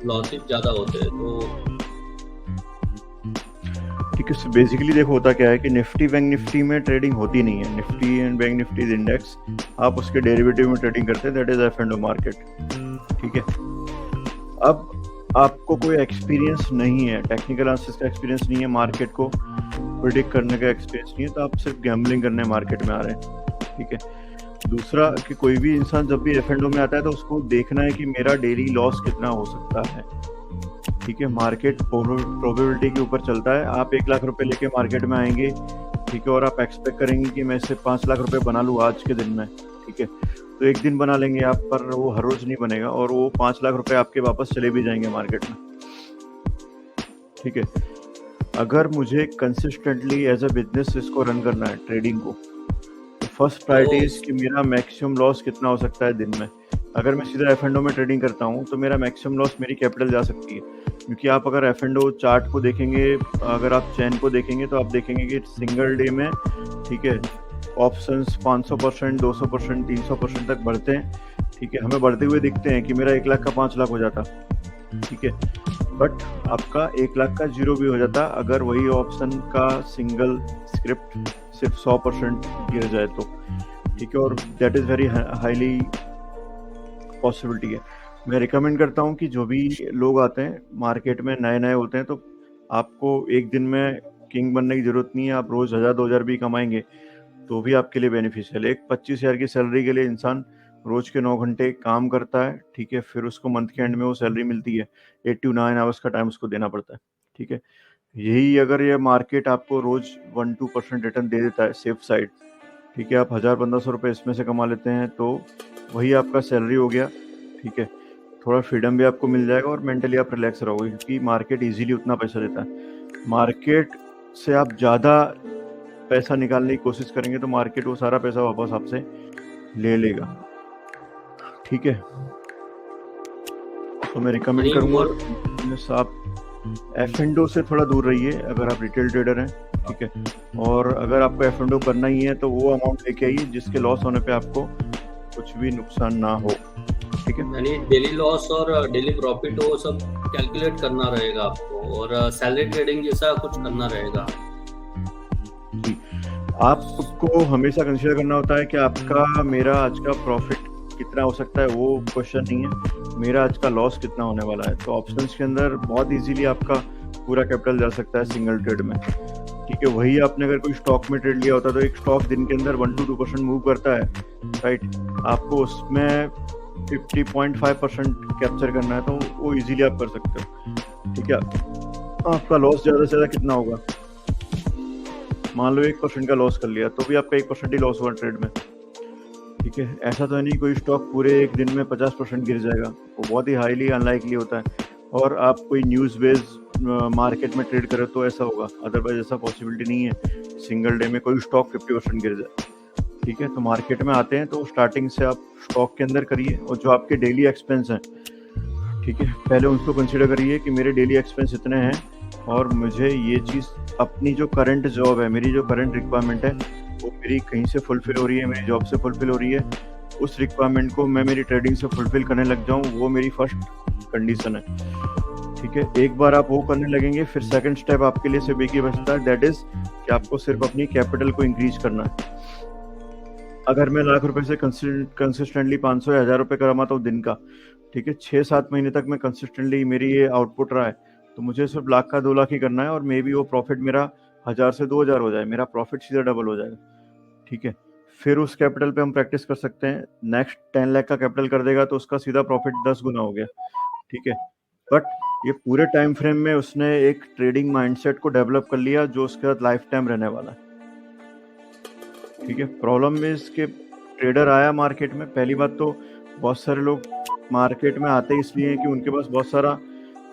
S3: लॉसेस ज्यादा होते हैं। तो
S1: ठीक है, बेसिकली देखो होता क्या है कि निफ्टी बैंक निफ्टी में ट्रेडिंग होती नहीं है। Nifty and bank Nifty is index, आप उसके डेरिवेटिव में ट्रेडिंग करते हैं, दैट इज एफ&ओ मार्केट। ठीक है, अब आपको कोई एक्सपीरियंस नहीं है, टेक्निकल एनालिसिस का एक्सपीरियंस नहीं है, मार्केट को प्रिडिक्ट करने का एक्सपीरियंस नहीं है, तो आप सिर्फ गैम्बलिंग करने मार्केट में आ रहे हैं। ठीक है, दूसरा कि कोई भी इंसान जब भी एफ&ओ में आता है तो उसको देखना है कि मेरा डेली लॉस कितना हो सकता है। ठीक है, मार्केट प्रोबेबिलिटी के ऊपर चलता है। आप 1 लाख रुपए लेके मार्केट में आएंगे, ठीक है, और आप एक्सपेक्ट करेंगे कि मैं इससे 5 लाख रुपए बना लूँ आज के दिन में। ठीक है, तो एक दिन बना लेंगे आप, पर वो हर रोज नहीं बनेगा, और वो 5 लाख रुपए आपके वापस चले भी जाएंगे मार्केट में। ठीक है, अगर मुझे कंसिस्टेंटली एज अ बिजनेस इसको रन करना है ट्रेडिंग को, तो फर्स्ट प्रायोरिटी इज कि मेरा मैक्सिमम लॉस कितना हो सकता है दिन में। अगर मैं सीधा एफ&ओ में ट्रेडिंग करता हूँ तो मेरा मैक्सिमम लॉस मेरी कैपिटल जा सकती है, क्योंकि आप अगर एफ&ओ चार्ट को देखेंगे, अगर आप चैन को देखेंगे तो आप देखेंगे कि सिंगल डे में, ठीक है, ऑप्शंस 500%, 200%, 300% तक बढ़ते हैं। ठीक है, हमें बढ़ते हुए दिखते हैं कि मेरा 1 लाख का 5 लाख हो जाता। ठीक है, बट आपका 1 लाख का 0 भी हो जाता अगर वही ऑप्शन का सिंगल स्क्रिप्ट सिर्फ 100% गिर जाए तो। ठीक है, और that is very highly possibility है। मैं रिकमेंड करता हूँ कि जो भी लोग आते हैं मार्केट में नए नए होते हैं, तो आपको एक दिन में किंग बनने की जरूरत नहीं है। आप रोज 1000-2000 भी कमाएंगे तो भी आपके लिए बेनिफिशियल है। एक 25,000 की सैलरी के लिए इंसान रोज के 9 घंटे काम करता है, ठीक है, फिर उसको मंथ के एंड में वो सैलरी मिलती है, 8 to 9 आवर्स का टाइम उसको देना पड़ता है, ठीक है। यही अगर ये मार्केट आपको रोज 1-2% रिटर्न दे देता है सेफ साइड, ठीक है, आप 1000-1500 रुपये इसमें से कमा लेते हैं तो वही आपका सैलरी हो गया, ठीक है। थोड़ा फ्रीडम भी आपको मिल जाएगा और मेंटली आप रिलैक्स रहोगे, क्योंकि मार्केट इजीली उतना पैसा देता है। मार्केट से आप ज़्यादा पैसा निकालने की कोशिश करेंगे तो मार्केट वो सारा पैसा वापस आपसे ले लेगा, ठीक है। तो मैं रिकमेंड करूँगा आप F&O से थोड़ा दूर रहिए अगर आप रिटेल ट्रेडर हैं, ठीक है। और अगर आपको F&O करना ही है तो वो अमाउंट लेके आइए जिसके लॉस होने पे आपको कुछ भी नुकसान ना हो, ठीक है।
S3: यानी डेली लॉस और डेली प्रॉफिट वो सब कैलकुलेट करना रहेगा आपको, और सैलरी ट्रेडिंग जैसा कुछ करना रहेगा।
S1: जी, आपको हमेशा कंसीडर करना होता है कि आपका मेरा आज का प्रॉफिट कितना हो सकता है, वो क्वेश्चन नहीं है, मेरा आज का लॉस कितना होने वाला है। तो ऑप्शंस के अंदर बहुत इजीली आपका पूरा कैपिटल जा सकता है सिंगल ट्रेड में, ठीक है। वही आपने अगर कोई स्टॉक में ट्रेड लिया होता तो एक स्टॉक दिन के अंदर 1-2% मूव करता है, राइट, आपको उसमें 50.5% कैप्चर करना है तो वो इजीली आप कर सकते हो, ठीक है। आपका लॉस ज़्यादा से ज़्यादा कितना होगा, मान लो 1% का लॉस कर लिया तो भी आपका 1% ही लॉस हुआ ट्रेड में, ठीक है। ऐसा तो नहीं कोई स्टॉक पूरे एक दिन में 50% गिर जाएगा, वो बहुत ही हाईली अनलाइकली होता है। और आप कोई न्यूज़ बेस्ड मार्केट में ट्रेड करें तो ऐसा होगा, अदरवाइज ऐसा पॉसिबिलिटी नहीं है सिंगल डे में कोई स्टॉक 50% गिर जाए, ठीक है। तो मार्केट में आते हैं तो स्टार्टिंग से आप स्टॉक के अंदर करिए, और जो आपके डेली एक्सपेंस हैं, ठीक है, पहले उनको कंसीडर करिए कि मेरे डेली एक्सपेंस इतने हैं और मुझे ये चीज़ अपनी जो करंट जॉब है, मेरी जो करंट रिक्वायरमेंट है वो मेरी कहीं से फुलफिल हो रही है, मेरी जॉब से फुलफिल हो रही है, उस रिक्वायरमेंट को मैं मेरी ट्रेडिंग से फुलफिल करने लग जाऊँ, वो मेरी फर्स्ट कंडीशन है, ठीक है। एक बार आप वो करने लगेंगे फिर सेकंड स्टेप आपके लिए सिर्फ एक ही बचता है, दैट इज कि आपको सिर्फ अपनी कैपिटल को इंक्रीज करना है। अगर मैं लाख रुपए से कंसिस्टेंटली 500 या 1000 रुपये कमाता हूँ दिन का, ठीक है, 6-7 महीने तक मैं कंसिस्टेंटली मेरी ये आउटपुट रहा है, तो मुझे सिर्फ लाख का 2 लाख ही करना है और मे बी वो प्रॉफिट मेरा 1000 से 2000 हो जाए, मेरा प्रॉफिट सीधा डबल हो जाएगा, ठीक है। फिर उस कैपिटल पे हम प्रैक्टिस कर सकते हैं। नेक्स्ट 10 लाख का कैपिटल कर देगा तो उसका सीधा प्रॉफिट 10 गुना हो गया, ठीक है। बट ये पूरे टाइम फ्रेम में उसने एक ट्रेडिंग माइंडसेट को डेवलप कर लिया जो उसके बाद लाइफ टाइम रहने वाला है, ठीक है। प्रॉब्लम इज कि ट्रेडर आया मार्केट में, पहली बात तो बहुत सारे लोग मार्केट में आते इसलिए हैं कि उनके पास बहुत सारा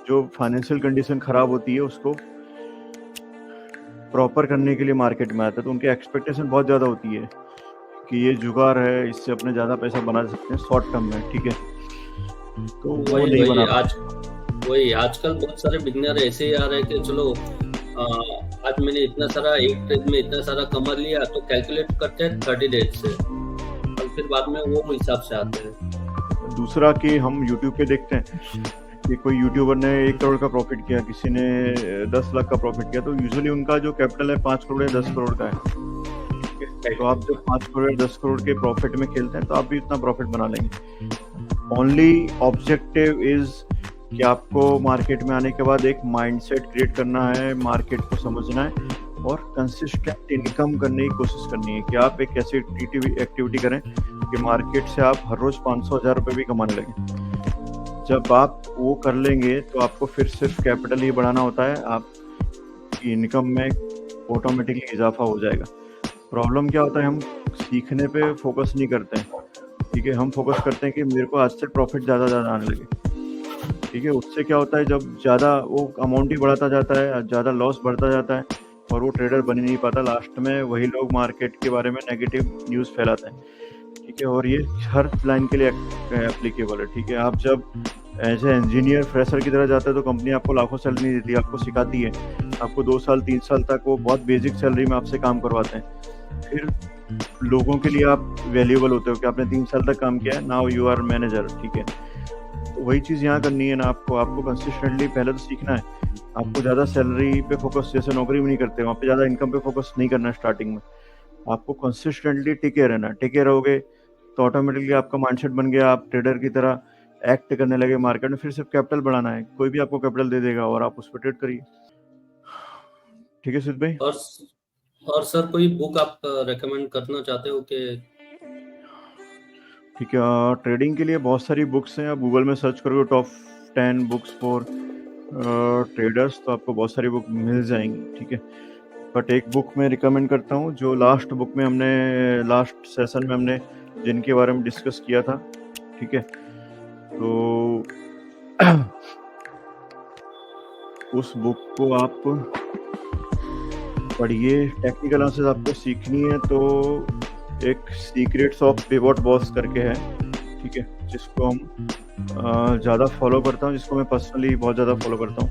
S1: जो फाइनेंशियल कंडीशन खराब होती है उसको प्रॉपर करने के लिए मार्केट में आता है, तो उनकी एक्सपेक्टेशन बहुत ज़्यादा होती है कि ये जुगाड़ है, इससे अपने ज़्यादा पैसा बना सकते हैं शॉर्ट टर्म में, ठीक है। तो वो नहीं बना
S3: वही आजकल बहुत सारे बिगनर ऐसे ही आ रहे हैं कि चलो आज मैंने इतना सारा एक ट्रेड में इतना सारा कमा लिया, तो कैलकुलेट करते हैं 30 डेज से, और फिर बाद में वो हिसाब से आते हैं।
S1: दूसरा कि हम YouTube पे देखते हैं कि कोई यूट्यूबर ने 1 करोड़ का प्रॉफिट किया, किसी ने 10 लाख का प्रॉफिट किया, तो यूजुअली उनका जो कैपिटल है 5 करोड़ या 10 करोड़ का है। तो आप जब 5 करोड़ या 10 करोड़ के प्रॉफिट में खेलते हैं तो आप भी इतना प्रॉफिट बना लेंगे। ओनली ऑब्जेक्टिव इज कि आपको मार्केट में आने के बाद एक माइंडसेट क्रिएट करना है, मार्केट को समझना है और कंसिस्टेंट इनकम करने की कोशिश करनी है कि आप एक ऐसी एक्टिविटी करें कि मार्केट से आप हर रोज 500-1000 रुपये भी कमाने लगें। जब आप वो कर लेंगे तो आपको फिर सिर्फ कैपिटल ही बढ़ाना होता है, आपकी इनकम में ऑटोमेटिकली इजाफा हो जाएगा। प्रॉब्लम क्या होता है, हम सीखने पे फोकस नहीं करते हैं, ठीक है। हम फोकस करते हैं कि मेरे को आज से प्रॉफिट ज़्यादा आने लगे, ठीक है। उससे क्या होता है, जब ज़्यादा वो अमाउंट ही बढ़ाता जाता है, ज़्यादा लॉस बढ़ता जाता है और वो ट्रेडर बन ही नहीं पाता। लास्ट में वही लोग मार्केट के बारे में नेगेटिव न्यूज़ फैलाते हैं, ठीक है। और ये हर लाइन के लिए एप्लीकेबल है, ठीक है। आप जब एज ए इंजीनियर फ्रेशर की तरह जाते हैं तो कंपनी आपको लाखों सैलरी नहीं देती, आपको सिखाती है, आपको 2 साल 3 साल तक वो बहुत बेसिक सैलरी में आपसे काम करवाते हैं। फिर लोगों के लिए आप वैल्यूएबल होते हो कि आपने 3 साल तक काम किया है, नाउ यू आर मैनेजर, ठीक है। तो वही चीज़ यहाँ करनी है ना, आपको कंसिस्टेंटली पहले तो सीखना है। आपको ज़्यादा सैलरी पे फोकस, जैसे नौकरी में नहीं करते वहाँ पे ज़्यादा इनकम पे फोकस नहीं करना है स्टार्टिंग में। आपको कंसिस्टेंटली टिके रहना है। टिके रहोगे तो ऑटोमेटिकली आपका माइंडसेट बन गया, आप ट्रेडर की तरह एक्ट करने लगे मार्केट में। फिर सिर्फ कैपिटल बढ़ाना है, कोई भी आपको कैपिटल दे देगा और आप उस पर ट्रेड करिए, ठीक है सुध भाई।
S3: और सर कोई बुक आप रेकमेंड करना चाहते हो कि
S1: ठीक है। ट्रेडिंग के लिए बहुत सारी बुक्स हैं, आप गूगल में सर्च करोगे टॉप 10 बुक्स फॉर ट्रेडर्स, तो आपको बहुत सारी बुक मिल जाएंगी। ठीक है, बट एक बुक मैं रिकमेंड करता हूँ जो लास्ट सेशन में हमने जिनके बारे में डिस्कस किया था। ठीक है, तो उस बुक को आप पढ़िए। टेक्निकल एनालिसिस आपको सीखनी है तो एक सीक्रेट्स ऑफ पिवट बॉस करके है, ठीक है, जिसको हम ज़्यादा फॉलो करता हूँ, जिसको मैं पर्सनली बहुत ज़्यादा फॉलो करता हूँ।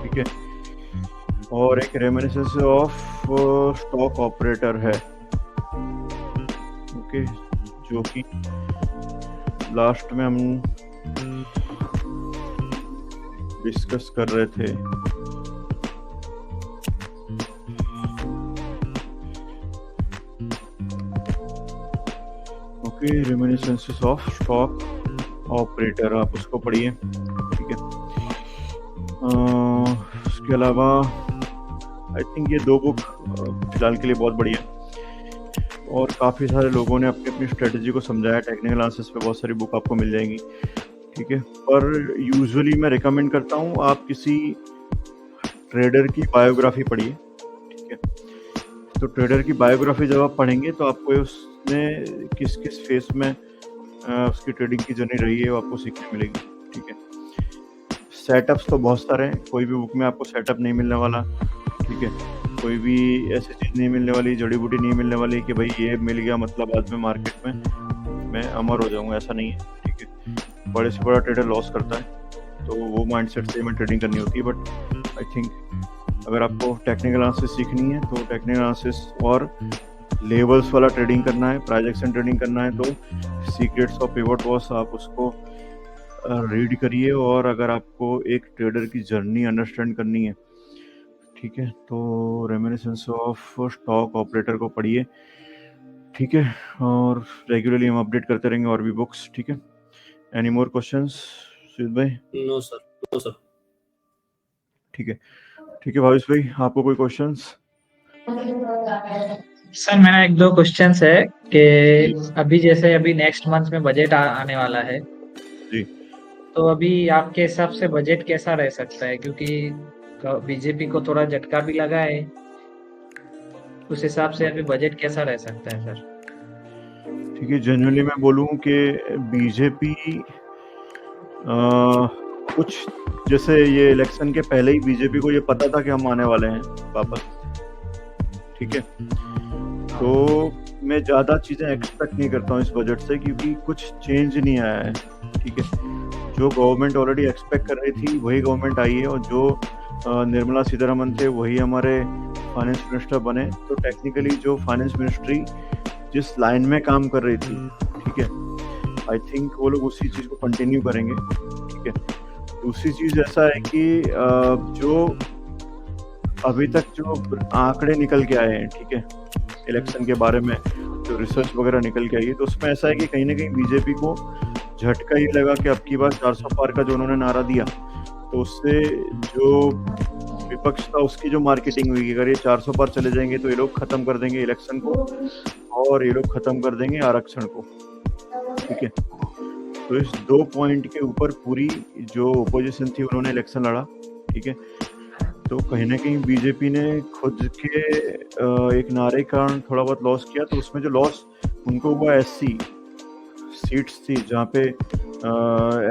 S1: ठीक है, और एक रेमिनिसेंस ऑफ स्टॉक ऑपरेटर है, ओके, जो कि लास्ट में हम डिस्कस कर रहे थे। Okay, reminiscences of stock operator, आप उसको पढ़िए। ठीक है, उसके अलावा आई थिंक ये दो बुक फिलहाल के लिए बहुत बढ़िया है, और काफ़ी सारे लोगों ने अपनी अपनी स्ट्रेटजी को समझाया। टेक्निकल एनालिसिस पे बहुत सारी बुक आपको मिल जाएंगी। ठीक है, पर यूजुअली मैं रिकमेंड करता हूँ आप किसी ट्रेडर की बायोग्राफी पढ़िए। ठीक है, तो ट्रेडर की बायोग्राफी जब आप पढ़ेंगे तो आपको उसने किस किस फेस में उसकी ट्रेडिंग की जर्नी रही है वो आपको सीखने मिलेगी। ठीक है, सेटअप्स तो बहुत सारे हैं, कोई भी बुक में आपको सेटअप नहीं मिलने वाला। ठीक है, कोई भी ऐसी चीज़ नहीं मिलने वाली, जड़ी बूटी नहीं मिलने वाली कि भाई ये मिल गया मतलब आज में मार्केट में मैं अमर हो जाऊंगा, ऐसा नहीं है। ठीक है, बड़े से बड़ा ट्रेडर लॉस करता है, तो वो माइंडसेट से हमें ट्रेडिंग करनी होती है। बट आई थिंक अगर आपको टेक्निकल एनालिसिस सीखनी है तो टेक्निकल एनालिसिस और लेवल्स वाला ट्रेडिंग करना है, प्राइस एक्शन ट्रेडिंग करना है, तो सीक्रेट्स ऑफ पिवट बॉस आप उसको रीड करिए। और अगर आपको एक ट्रेडर की जर्नी अंडरस्टैंड करनी है, ठीक है, तो रेमिनिसेंस ऑफ स्टॉक ऑपरेटर को पढ़िए। ठीक है, और रेगुलरली हम अपडेट करते रहेंगे और भी बुक्स। ठीक है, एनी मोर क्वेश्चंस सुजीत भाई?
S3: No sir.
S1: ठीक है, ठीक है भावेश भाई, आपको कोई क्वेश्चंस?
S2: सर मेरा एक दो क्वेश्चंस है कि अभी जैसे अभी नेक्स्ट मंथ में बजट आने वाला है,
S1: जी,
S2: तो अभी आपके हिसाब से बजट कैसा रह सकता है? क्योंकि बीजेपी को थोड़ा झटका भी लगा है, उस हिसाब से अभी बजट कैसा रह सकता है सर?
S1: ठीक है, जनरली मैं बोलूँ कि बीजेपी कुछ जैसे ये इलेक्शन के पहले ही बीजेपी को ये पता था कि हम आने वाले हैं वापस। ठीक है, तो मैं ज़्यादा चीज़ें एक्सपेक्ट नहीं करता हूँ इस बजट से, क्योंकि कुछ चेंज नहीं आया है। ठीक है, जो गवर्नमेंट ऑलरेडी एक्सपेक्ट कर रही थी वही गवर्नमेंट आई है, और जो निर्मला सीतारमन थे वही हमारे फाइनेंस मिनिस्टर बने। तो टेक्निकली जो फाइनेंस मिनिस्ट्री जिस लाइन में काम कर रही थी, ठीक है, आई थिंक वो लोग उसी चीज़ को कंटिन्यू करेंगे। ठीक है, दूसरी चीज़ ऐसा है कि जो अभी तक जो आंकड़े निकल के आए हैं, ठीक है, इलेक्शन के बारे में जो रिसर्च वगैरह निकल के आई है, तो उसमें ऐसा है कि कहीं ना कहीं बीजेपी को झटका ये लगा कि अब की बार 400 पार का जो उन्होंने नारा दिया, तो उससे जो विपक्ष था उसकी जो मार्केटिंग हुई, अगर ये 400 पार चले जाएंगे तो ये लोग खत्म कर देंगे इलेक्शन को, और ये लोग खत्म कर देंगे आरक्षण को। ठीक है, तो इस 2 पॉइंट के ऊपर पूरी जो ओपोजिशन थी उन्होंने इलेक्शन लड़ा। ठीक है, तो कहीं ना कहीं बीजेपी ने खुद के एक नारे के कारण थोड़ा बहुत लॉस किया, तो उसमें जो लॉस उनको हुआ SC सीट्स थी, जहाँ पे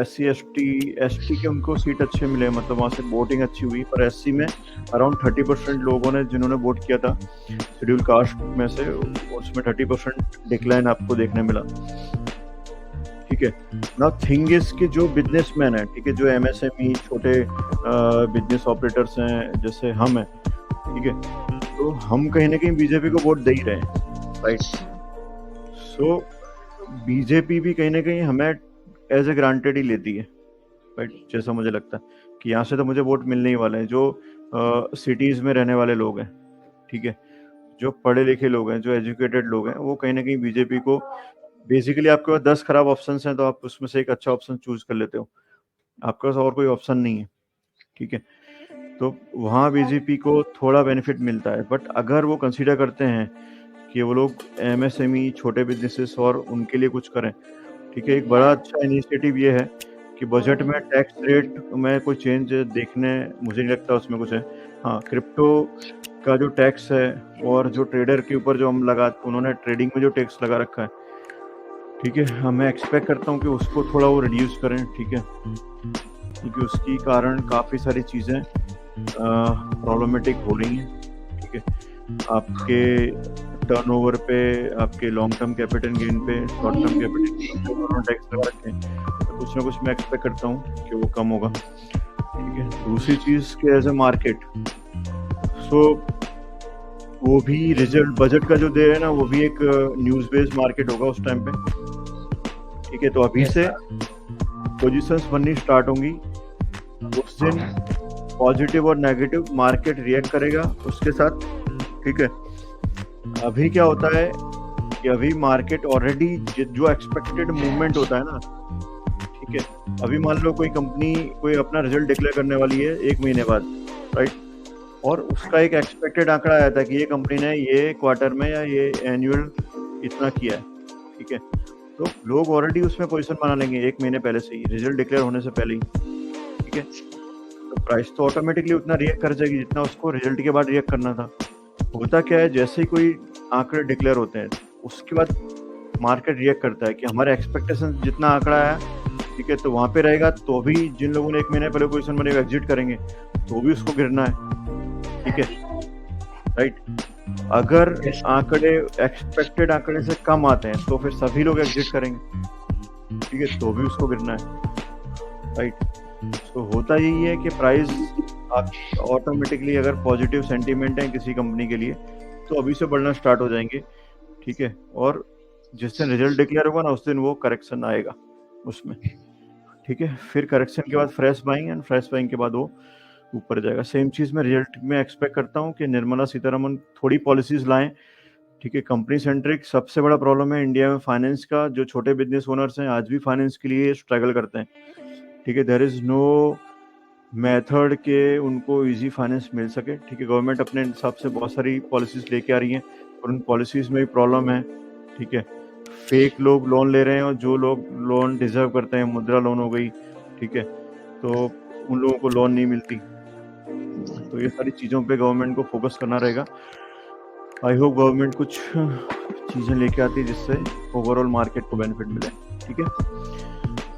S1: SC ST के उनको सीट अच्छे मिले, मतलब वहाँ से वोटिंग अच्छी हुई, पर SC में अराउंड 30% लोगों ने जिन्होंने वोट किया था शेड्यूल कास्ट में से, उसमें 30% डिक्लाइन आपको देखने मिला। ठीक है, नाउ थिंग इज कि जो बिजनेसमैन है, ठीक है, जो MSME छोटे बिजनेस ऑपरेटर्स हैं जैसे हम हैं, ठीक है, तो हम कहीं ना कहीं बीजेपी को वोट दे ही रहे हैं, राइट। सो बीजेपी भी कहीं ना कहीं हमें एज ए ग्रांटेड ही लेती है, राइट, जैसा मुझे लगता है कि यहाँ से तो मुझे वोट मिलने ही वाले हैं। जो सिटीज में रहने वाले लोग हैं, ठीक है, जो पढ़े लिखे लोग हैं, जो एजुकेटेड लोग हैं, वो कहीं ना कहीं बीजेपी को, बेसिकली आपके पास 10 खराब ऑप्शन हैं तो आप उसमें से एक अच्छा ऑप्शन चूज कर लेते हो, आपके पास और कोई ऑप्शन नहीं है। ठीक है, तो वहाँ बीजेपी को थोड़ा बेनिफिट मिलता है। बट अगर वो कंसीडर करते हैं कि वो लोग MSME छोटे बिजनेसेस और उनके लिए कुछ करें, ठीक है, एक बड़ा अच्छा इनिशिएटिव ये है कि बजट में टैक्स रेट में कोई चेंज देखने मुझे नहीं लगता उसमें कुछ है। हाँ, क्रिप्टो का जो टैक्स है और जो ट्रेडर के ऊपर जो हम उन्होंने ट्रेडिंग में जो टैक्स लगा रखा है, ठीक है, हाँ, मैं एक्सपेक्ट करता हूँ कि उसको थोड़ा वो रिड्यूस करें, ठीक है, क्योंकि उसके कारण काफ़ी सारी चीज़ें प्रॉब्लमेटिक हो रही हैं, ठीक है, आपके टर्नओवर पे, आपके लॉन्ग टर्म कैपिटल गेन पे, शॉर्ट टर्म कैपिटल उन्होंने टैक्स लगा रखे हैं, तो कुछ ना कुछ मैं एक्सपेक्ट करता हूँ कि वो कम होगा, ठीक है। दूसरी चीज़ के एज ए मार्केट, सो वो भी रिजल्ट बजट का जो दे रहे हैं ना, वो भी एक न्यूज़ बेस्ड मार्केट होगा उस टाइम पे, ठीक है, तो अभी
S2: Yes,
S1: से
S2: sir.
S1: पोजीशंस बननी स्टार्ट होंगी, उस दिन पॉजिटिव और नेगेटिव मार्केट रिएक्ट करेगा उसके साथ, ठीक है। अभी क्या होता है कि अभी मार्केट ऑलरेडी जो एक्सपेक्टेड मूवमेंट होता है ना, ठीक है, अभी मान लो कोई कंपनी कोई अपना रिजल्ट डिक्लेयर करने वाली है 1 महीने बाद, राइट, और उसका एक एक्सपेक्टेड आंकड़ा आया था कि ये कंपनी ने ये क्वार्टर में या ये एनुअल इतना किया है, ठीक है, तो लोग ऑलरेडी उसमें पोजीशन बना लेंगे 1 महीने पहले से ही, रिजल्ट डिक्लेयर होने से पहले ही, ठीक है, तो प्राइस तो ऑटोमेटिकली उतना रिएक्ट कर जाएगी जितना उसको रिजल्ट के बाद रिएक्ट करना था। होता क्या है, जैसे ही कोई आंकड़े डिक्लेयर होते हैं उसके बाद मार्केट रिएक्ट करता है कि हमारे एक्सपेक्टेशन जितना आंकड़ा आया, ठीक है, तो वहाँ पे रहेगा, तो भी जिन लोगों ने 1 महीने पहले पोजीशन बने एग्जिट करेंगे तो भी उसको गिरना है, ठीक है, राइट। अगर
S2: Yes.
S1: आंकड़े एक्सपेक्टेड आंकड़े से कम आते हैं तो फिर सभी लोग एग्जिट करेंगे, ठीक है, तो भी उसको गिरना है, राइट। तो होता यही है कि प्राइस आप ऑटोमेटिकली अगर पॉजिटिव सेंटीमेंट है किसी कंपनी के लिए तो अभी से बढ़ना स्टार्ट हो जाएंगे, ठीक है, और जिस दिन रिजल्ट डिक्लेयर होगा ना उस दिन वो करेक्शन आएगा उसमें, ठीक है, फिर करेक्शन के बाद fresh buying and fresh buying के बाद वो ऊपर जाएगा। सेम चीज़ मैं रिजल्ट में एक्सपेक्ट करता हूँ कि निर्मला सीतारमन थोड़ी पॉलिसीज लाएं, ठीक है, कंपनी सेंट्रिक। सबसे बड़ा प्रॉब्लम है इंडिया में फाइनेंस का, जो छोटे बिजनेस ओनर्स हैं आज भी फाइनेंस के लिए स्ट्रगल करते हैं, ठीक है, देयर इज़ नो मेथड के उनको इजी फाइनेंस मिल सके, ठीक है, गवर्नमेंट अपने हिसाब से बहुत सारी पॉलिसीज लेके आ रही हैं और उन पॉलिसीज में भी प्रॉब्लम है, ठीक है, फेक लोग लोन ले रहे हैं और जो लोग लोन डिजर्व करते हैं, मुद्रा लोन हो गई, ठीक है, तो उन लोगों को लोन नहीं मिलती, तो ये सारी चीज़ों पे गवर्नमेंट को फोकस करना रहेगा। आई होप गवर्नमेंट कुछ चीज़ें लेके आती है जिससे ओवरऑल मार्केट को बेनिफिट मिले, ठीक है।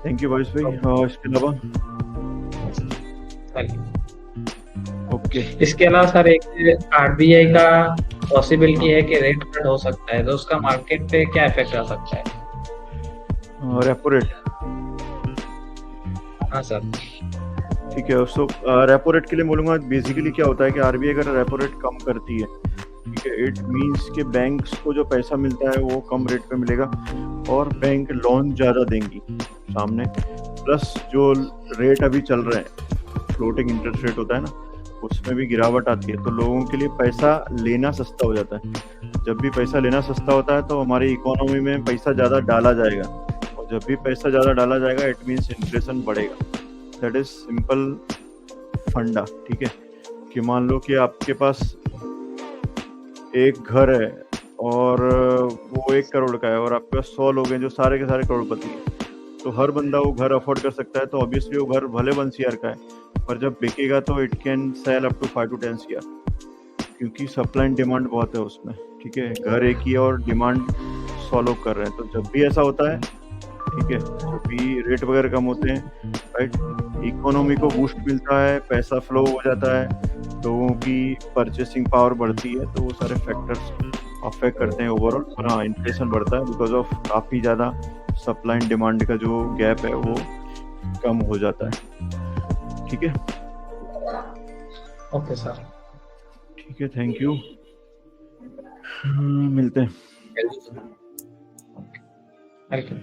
S1: थैंक यू भाई भाई। इसके अलावा ओके,
S2: इसके अलावा सर एक आरबीआई का पॉसिबिलिटी है कि रेट कट हो सकता है, तो उसका मार्केट पे क्या इफेक्ट आ सकता है?
S1: रेपो रेट,
S2: हाँ सर।
S1: ठीक है, सो रेपो रेट के लिए बोलूँगा बेसिकली क्या होता है कि आरबीआई अगर रेपो रेट कम करती है, ठीक है, इट मीन्स कि बैंक्स को जो पैसा मिलता है वो कम रेट पे मिलेगा और बैंक लोन ज़्यादा देंगी सामने, प्लस जो रेट अभी चल रहे हैं फ्लोटिंग इंटरेस्ट रेट होता है ना, उसमें भी गिरावट आती है, तो लोगों के लिए पैसा लेना सस्ता हो जाता है। जब भी पैसा लेना सस्ता होता है तो हमारी इकोनॉमी में पैसा ज़्यादा डाला जाएगा, और जब भी पैसा ज़्यादा डाला जाएगा इट मीन्स इन्फ्लेशन बढ़ेगा। दैट इज सिंपल फंडा, ठीक है, कि मान लो कि आपके पास एक घर है और वो 1 करोड़ का है और आपके पास 100 लोग हैं जो सारे के सारे करोड़पति हैं, तो हर बंदा वो घर अफोर्ड कर सकता है, तो ऑब्वियसली वो घर भले 1 CR का है, पर जब बिकेगा तो it can sell up to 5 to 10 CR, क्योंकि सप्लाई एंड डिमांड बहुत है उसमें, ठीक है, घर एक ही है और डिमांड 100 लोग कर रहे हैं, तो जब भी ऐसा होता है, ठीक है, जब भी रेट वगैरह कम होते हैं, राइट, इकोनॉमी को बूस्ट मिलता है, पैसा फ्लो हो जाता है, लोगों की परचेसिंग पावर बढ़ती है, तो वो सारे फैक्टर्स अफेक्ट करते हैं ओवरऑल, और हाँ, इन्फ्लेशन बढ़ता है बिकॉज ऑफ काफ़ी ज़्यादा सप्लाई एंड डिमांड का जो गैप है वो कम हो जाता है, ठीक है।
S2: ओके सर,
S1: ठीक है, थैंक यू, मिलते हैं।
S3: Thank you sir.
S2: वेलकम।